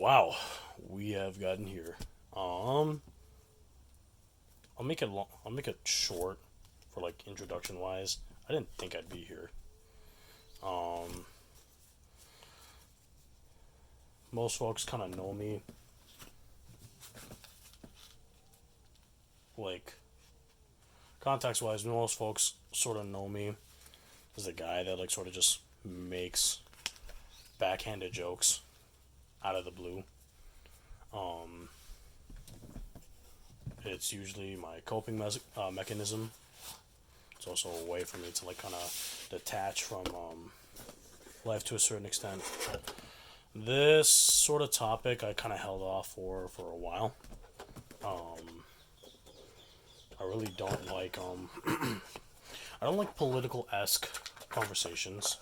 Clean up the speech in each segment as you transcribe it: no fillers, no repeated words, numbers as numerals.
Wow, we have gotten here. Um, I'll make it long. I'll make it short for like introduction wise. I didn't think I'd be here. Um, Most folks kind of know me, like context wise. Most folks sort of know me as the guy that like sort of just makes backhanded jokes out of the blue. Um, it's usually my mechanism. It's also a way for me to like kind of detach from life to a certain extent. This sort of topic I kind of held off for a while. Um, I really don't like I don't like political esque conversations.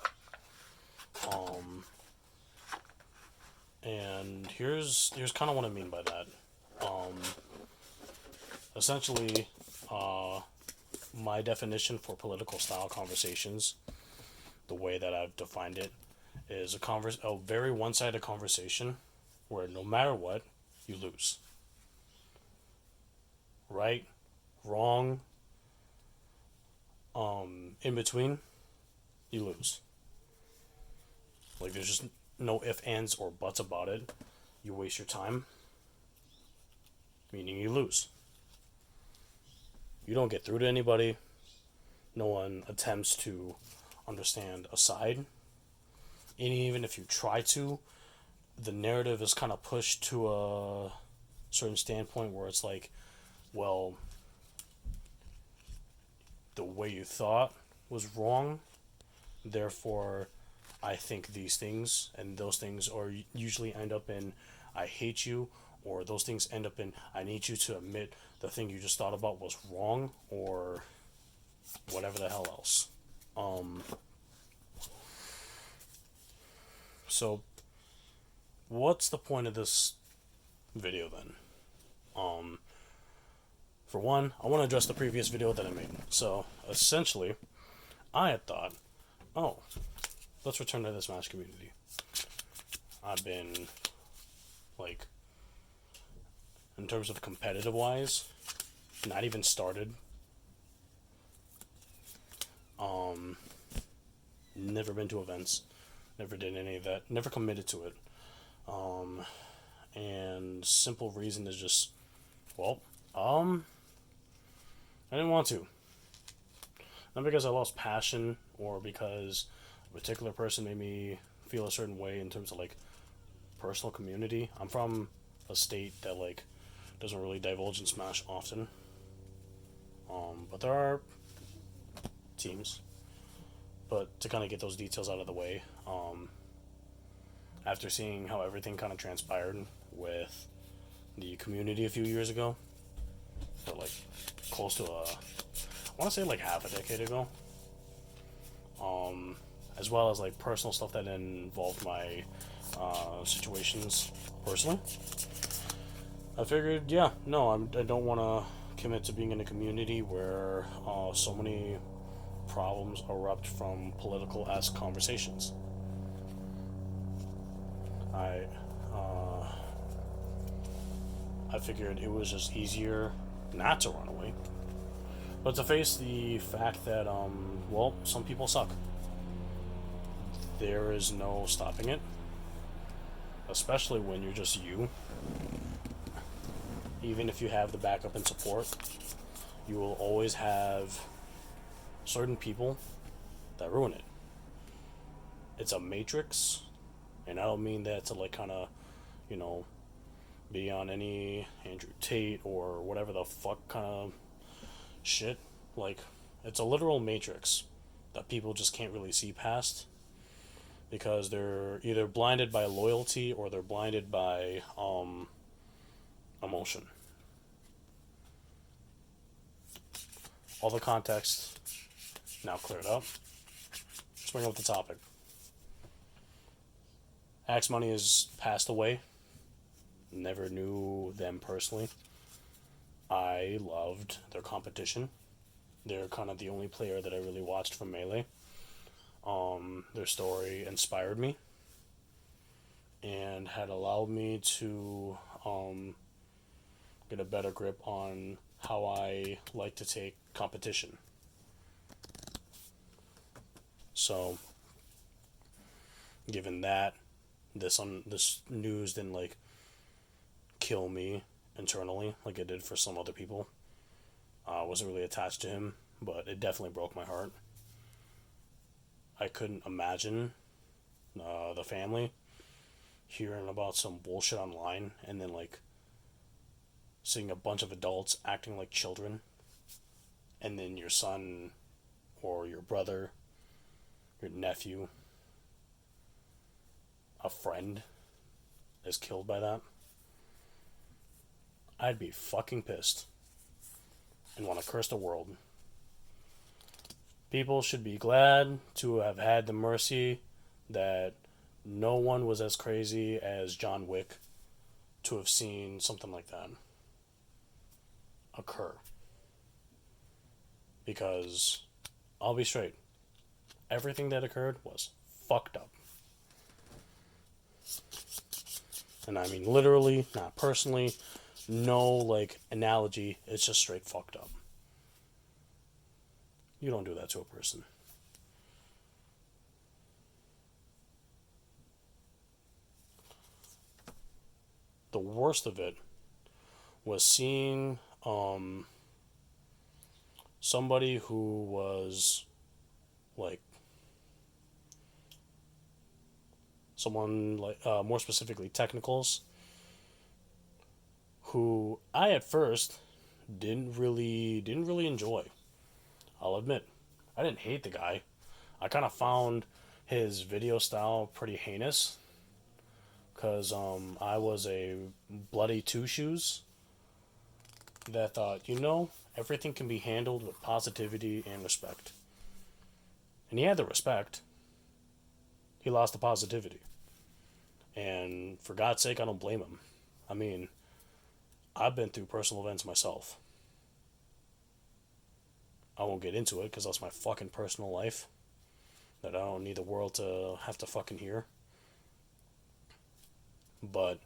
Um, and here's kind of what I mean by that. Um, Essentially, uh, my definition for political style conversations, the way that I've defined it, is a very one sided conversation where no matter what, you lose. Right, wrong, in between, you lose. Like there's just no if, ands, or buts about it. You waste your time, meaning you lose. You don't get through to anybody. No one attempts to understand a side. And even if you try to, the narrative is kind of pushed to a certain standpoint where it's like, well, the way you thought was wrong, therefore I think these things, and those things are usually end up in I hate you, or those things end up in I need you to admit the thing you just thought about was wrong, or whatever the hell else. Um, so, what's the point of this video then? Um, for one, I want to address the previous video that I made. So, essentially, I had thought, oh, let's return to this Smash community. I've been, like, in terms of competitive wise, not even started. Um, Never been to events, never did any of that, never committed to it. Um, and simple reason is just, well, I didn't want to. Not because I lost passion or because a particular person made me feel a certain way in terms of like personal community. I'm from a state that like doesn't really divulge in Smash often. But there are teams. But to kind of get those details out of the way, after seeing how everything kind of transpired with the community a few years ago, or like close to I want to say like half a decade ago, um, as well as like personal stuff that involved my situations personally, I figured, yeah, no, I don't want to commit to being in a community where so many problems erupt from political esque conversations. I uh, I figured it was just easier not to run away, but to face the fact that well, some people suck. There is no stopping it, especially when you're just you. Even if you have the backup and support, you will always have certain people that ruin it. It's a matrix, and I don't mean that to like kind of, you know, be on any Andrew Tate or whatever the fuck kind of shit. Like, it's a literal matrix that people just can't really see past because they're either blinded by loyalty or they're blinded by emotion. All the context now cleared up. Let's bring up the topic. Axe Money has passed away. Never knew them personally. I loved their competition. They're kind of the only player that I really watched from Melee. Their story inspired me. And and had allowed me to get a better grip on how I like to take competition. So, given that, this news didn't like kill me internally like it did for some other people. I wasn't really attached to him, but it definitely broke my heart. I couldn't imagine the family hearing about some bullshit online and then like seeing a bunch of adults acting like children, and then your son or your brother, your nephew, a friend is killed by that. I'd be fucking pissed and want to curse the world. People should be glad to have had the mercy that no one was as crazy as John Wick to have seen something like that occur. Because, I'll be straight, everything that occurred was fucked up. And I mean literally, not personally, no like analogy, it's just straight fucked up. You don't do that to a person. The worst of it was seeing somebody who was like someone like more specifically Technicals, who I at first didn't really enjoy. I'll admit, I didn't hate the guy. I kind of found his video style pretty heinous because I was a bloody two shoes that thought, everything can be handled with positivity and respect. And he had the respect. He lost the positivity. And for God's sake, I don't blame him. I mean, I've been through personal events myself. I won't get into it because that's my fucking personal life that I don't need the world to have to fucking hear. But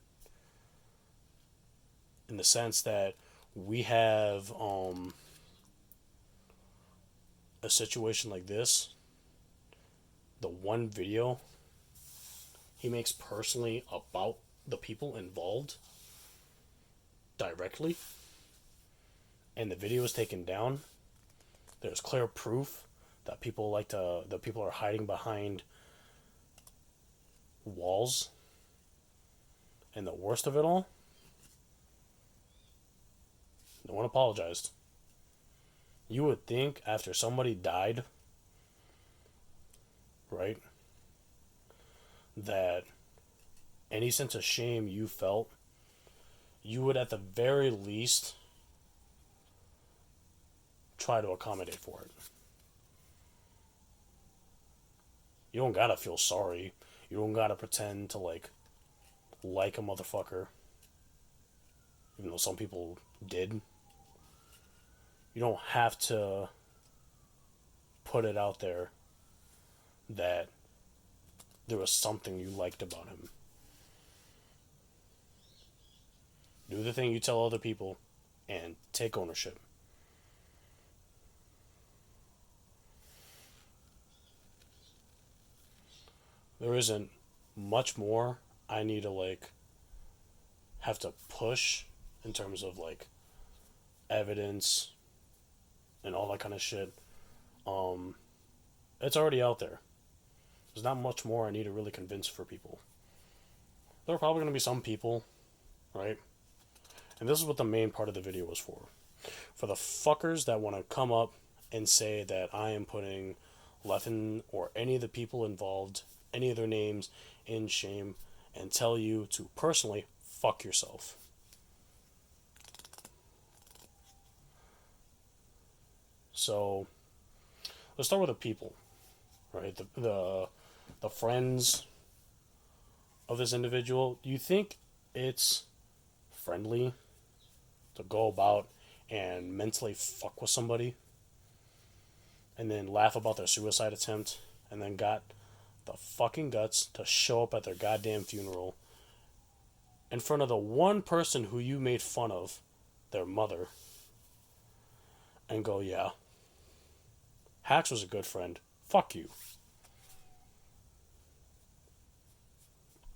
in the sense that we have a situation like this, the one video he makes personally about the people involved directly, and the video is taken down, there's clear proof that people are hiding behind walls. And the worst of it all, no one apologized. You would think after somebody died, right, that any sense of shame you felt, you would at the very least try to accommodate for it. You don't gotta feel sorry. You don't gotta pretend to like a motherfucker, even though some people did. You don't have to put it out there that there was something you liked about him. Do the thing you tell other people and take ownership. There isn't much more I need to have to push in terms of evidence and all that kind of shit. It's already out there. There's not much more I need to really convince for people. There are probably going to be some people, right? And this is what the main part of the video was for. For the fuckers that want to come up and say that I am putting Leffen or any of the people involved, any of their names, in shame, and tell you to personally fuck yourself. So, let's start with the people, right? The friends of this individual. Do you think it's friendly to go about and mentally fuck with somebody and then laugh about their suicide attempt and then got the fucking guts to show up at their goddamn funeral in front of the one person who you made fun of, their mother, and go, yeah, Hacks was a good friend. Fuck you.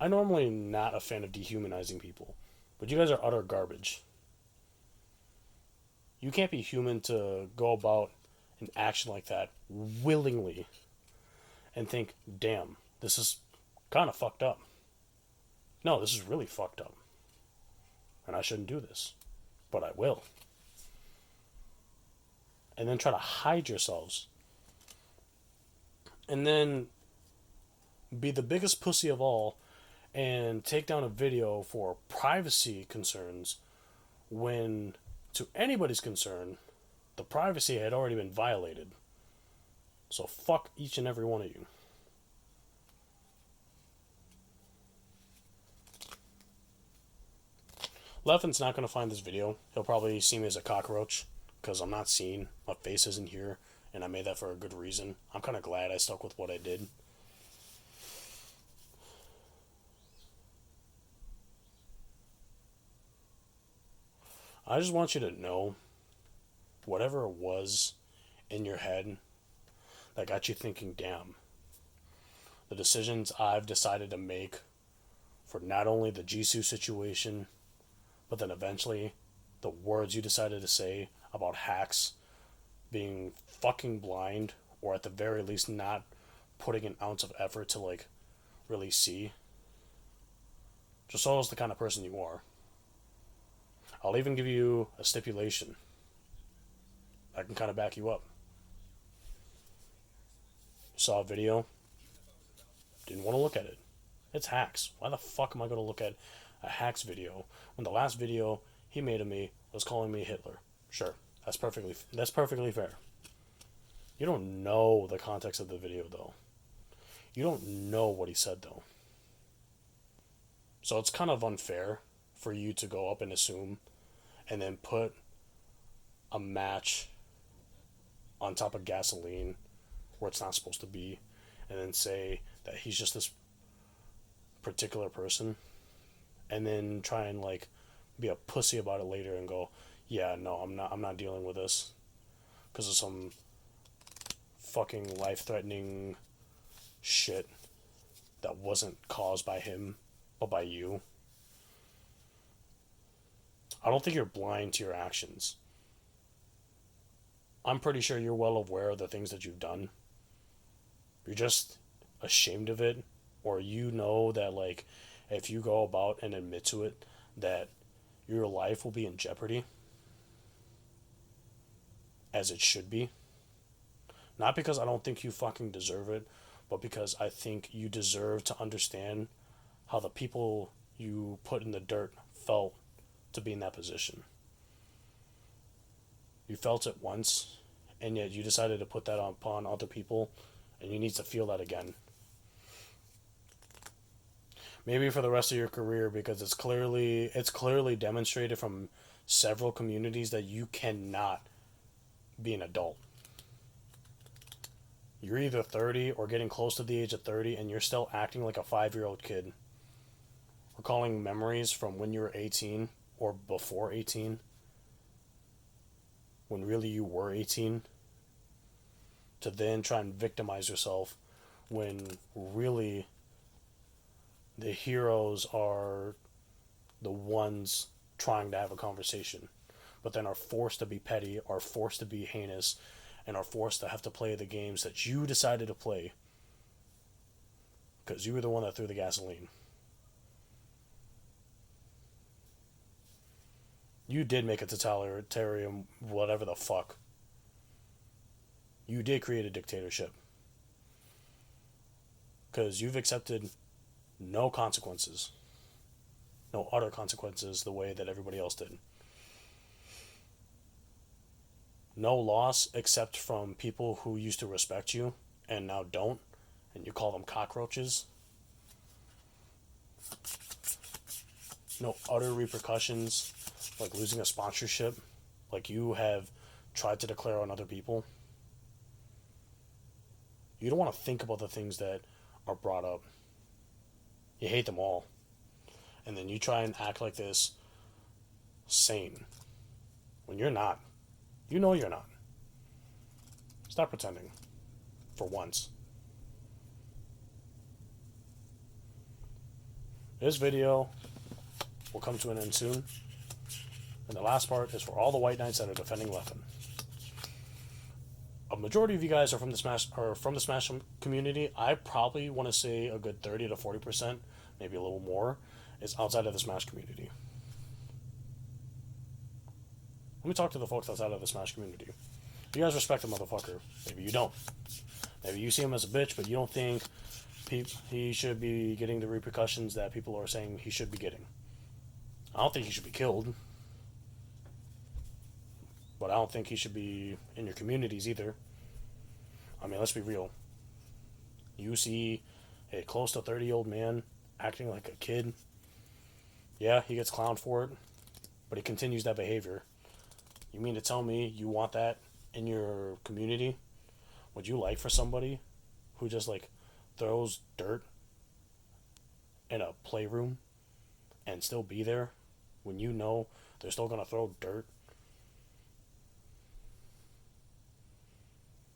I'm normally not a fan of dehumanizing people, but you guys are utter garbage. You can't be human to go about an action like that willingly and think, damn, this is kind of fucked up. No, this is really fucked up. And I shouldn't do this. But I will. And then try to hide yourselves. And then be the biggest pussy of all and take down a video for privacy concerns when, to anybody's concern, the privacy had already been violated. So fuck each and every one of you. Levin's not going to find this video. He'll probably see me as a cockroach because I'm not seen. My face isn't here, and I made that for a good reason. I'm kind of glad I stuck with what I did. I just want you to know whatever it was in your head that got you thinking, damn, the decisions I've decided to make for not only the Jisoo situation, but then eventually the words you decided to say about Hacks being fucking blind, or at the very least not putting an ounce of effort to like really see, just shows the kind of person you are. I'll even give you a stipulation. I can kind of back you up. You saw a video, didn't want to look at it. It's Hacks. Why the fuck am I going to look at a Hacks video when the last video he made of me was calling me Hitler? Sure, that's perfectly fair. You don't know the context of the video though. You don't know what he said though. So it's kind of unfair for you to go up and assume and then put a match on top of gasoline where it's not supposed to be, and then say that he's just this particular person, and then try and like be a pussy about it later and go, yeah, no, I'm not dealing with this because of some fucking life-threatening shit that wasn't caused by him but by you. I don't think you're blind to your actions. I'm pretty sure you're well aware of the things that you've done. You're just ashamed of it, or you know that like if you go about and admit to it that your life will be in jeopardy, as it should be. Not because I don't think you fucking deserve it, but because I think you deserve to understand how the people you put in the dirt felt to be in that position. You felt it once, and yet you decided to put that upon other people, and you need to feel that again. Maybe for the rest of your career, because it's clearly demonstrated from several communities that you cannot be an adult. You're either 30 or getting close to the age of 30, and you're still acting like a 5-year-old kid. Recalling memories from when you were 18 or before 18, when really you were 18, to then try and victimize yourself when really the heroes are the ones trying to have a conversation, but then are forced to be petty, are forced to be heinous, and are forced to have to play the games that you decided to play because you were the one that threw the gasoline. You did make a totalitarian whatever the fuck. You did create a dictatorship. Because you've accepted no consequences. No utter consequences the way that everybody else did. No loss except from people who used to respect you and now don't, and you call them cockroaches. No utter repercussions like losing a sponsorship like you have tried to declare on other people. You don't want to think about the things that are brought up. You hate them all. and then you try and act like this sane when you're not. You know you're not. Stop pretending. For once. This video will come to an end soon. And the last part is for all the white knights that are defending Leffen. A majority of you guys are from the Smash community. I probably want to say a good 30 to 40%, maybe a little more, is outside of the Smash community. Let me talk to the folks outside of the Smash community. You guys respect the motherfucker. Maybe you don't. Maybe you see him as a bitch, but you don't think he should be getting the repercussions that people are saying he should be getting. I don't think he should be killed. But I don't think he should be in your communities either. I mean, let's be real. You see a close to 30-year-old man acting like a kid. Yeah, he gets clowned for it, but he continues that behavior. You mean to tell me you want that in your community? Would you like for somebody who just like throws dirt in a playroom and still be there when you know they're still going to throw dirt?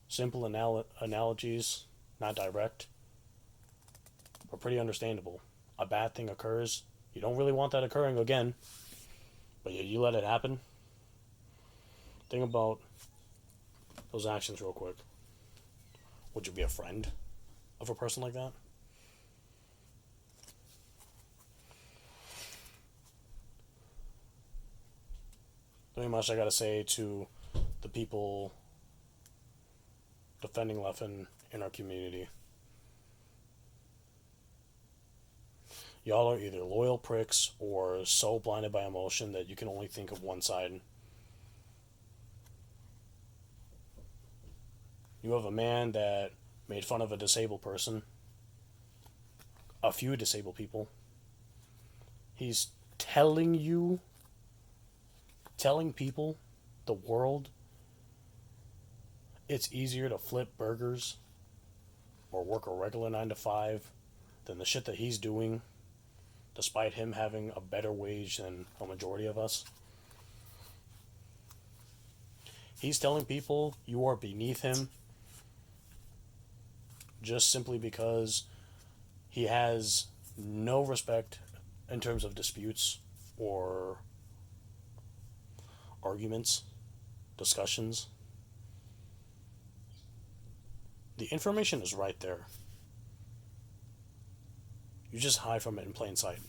Simple analogies, not direct, but pretty understandable. A bad thing occurs. You don't really want that occurring again, but you let it happen. Think about those actions real quick. Would you be a friend of a person like that? Pretty much I gotta say to the people defending Leffen in our community. Y'all are either loyal pricks or so blinded by emotion that you can only think of one side. You have a man that made fun of a disabled person. A few disabled people. He's telling people, the world, it's easier to flip burgers or work a regular 9 to 5 than the shit that he's doing, despite him having a better wage than a majority of us. He's telling people you are beneath him just simply because he has no respect in terms of disputes or arguments, discussions. The information is right there. You just hide from it in plain sight.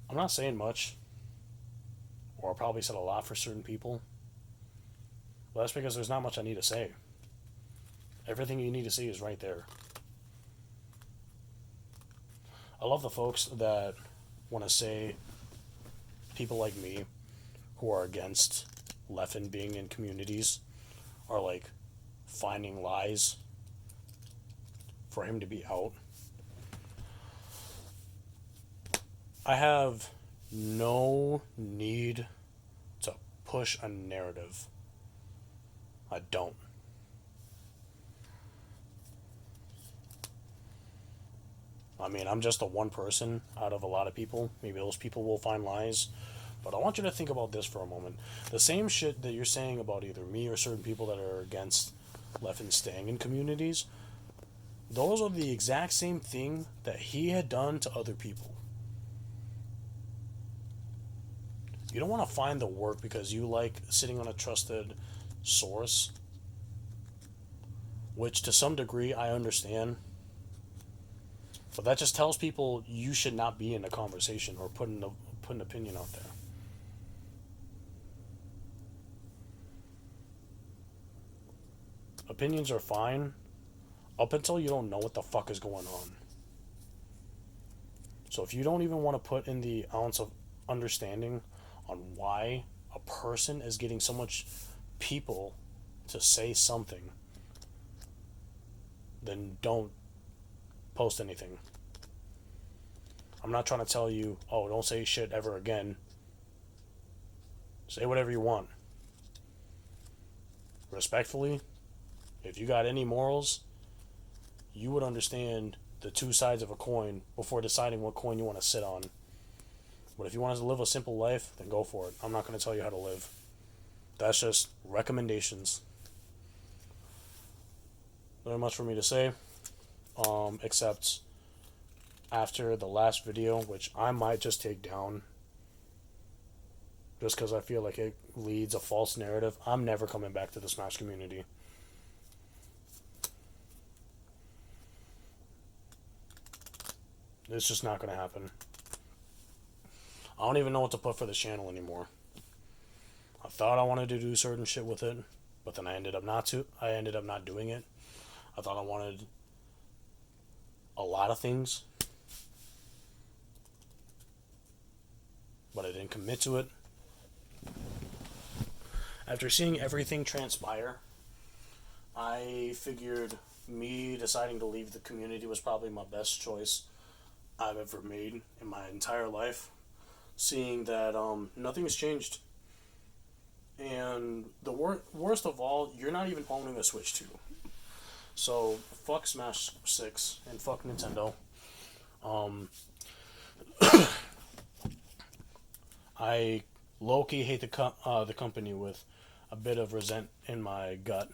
I'm not saying much, or I probably said a lot for certain people, but that's because there's not much I need to say. Everything you need to see is right there. I love the folks that want to say people like me who are against Leffen being in communities are like finding lies for him to be out. I have no need to push a narrative. I don't. I mean, I'm just the one person out of a lot of people. Maybe those people will find lies. But I want you to think about this for a moment. The same shit that you're saying about either me or certain people that are against Leffen staying in communities, those are the exact same thing that he had done to other people. You don't want to find the work because you like sitting on a trusted source, which to some degree I understand. But that just tells people you should not be in a conversation or put an opinion out there. Opinions are fine up until you don't know what the fuck is going on. So if you don't even want to put in the ounce of understanding on why a person is getting so much people to say something, then don't post anything. I'm not trying to tell you, oh, don't say shit ever again. Say whatever you want. Respectfully, if you got any morals, you would understand the two sides of a coin before deciding what coin you want to sit on. But if you want to live a simple life, then go for it. I'm not going to tell you how to live. That's just recommendations. Not much for me to say, except after the last video, which I might just take down just because I feel like it leads a false narrative. I'm never coming back to the Smash community. It's just not going to happen. I don't even know what to put for this channel anymore. I thought I wanted to do certain shit with it, but then I ended up not doing it. I thought I wanted a lot of things, but I didn't commit to it. After seeing everything transpire, I figured me deciding to leave the community was probably my best choice I've ever made in my entire life, seeing that nothing has changed. And the worst of all, you're not even owning a Switch 2. So, fuck Smash 6 and fuck Nintendo. I low-key hate the company with a bit of resent in my gut.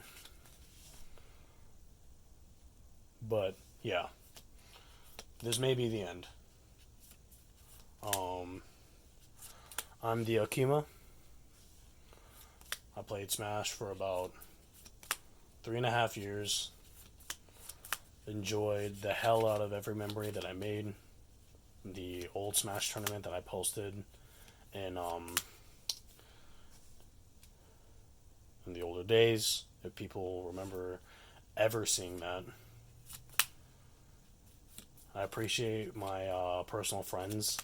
But, yeah. This may be the end. I'm the Akima. I played Smash for about 3.5 years. Enjoyed the hell out of every memory that I made. The old Smash tournament that I posted in the older days, if people remember ever seeing that. I appreciate my personal friends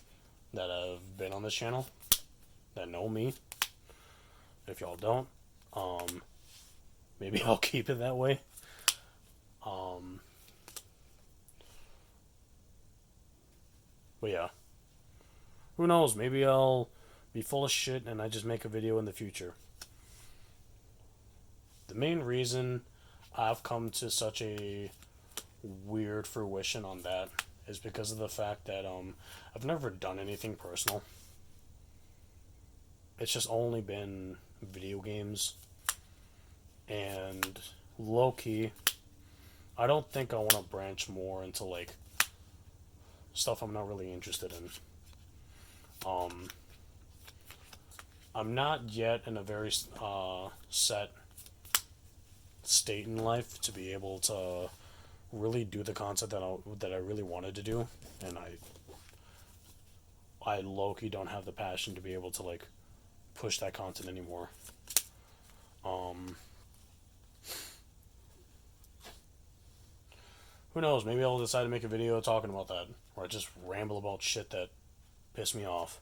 that have been on this channel, that know me. If y'all don't, maybe I'll keep it that way. But yeah, who knows? Maybe I'll be full of shit and I just make a video in the future. The main reason I've come to such a weird fruition on that is because of the fact that I've never done anything personal. It's just only been video games, and low-key, I don't think I want to branch more into like stuff I'm not really interested in. I'm not yet in a very set state in life to be able to really do the content that I really wanted to do, and I low-key don't have the passion to be able to like push that content anymore. Who knows? Maybe I'll decide to make a video talking about that, or I just ramble about shit that pissed me off.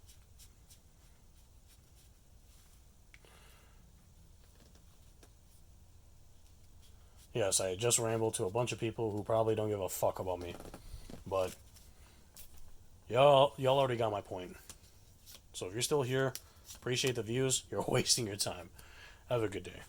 Yes, I just rambled to a bunch of people who probably don't give a fuck about me, but y'all already got my point. So if you're still here, appreciate the views. You're wasting your time. Have a good day.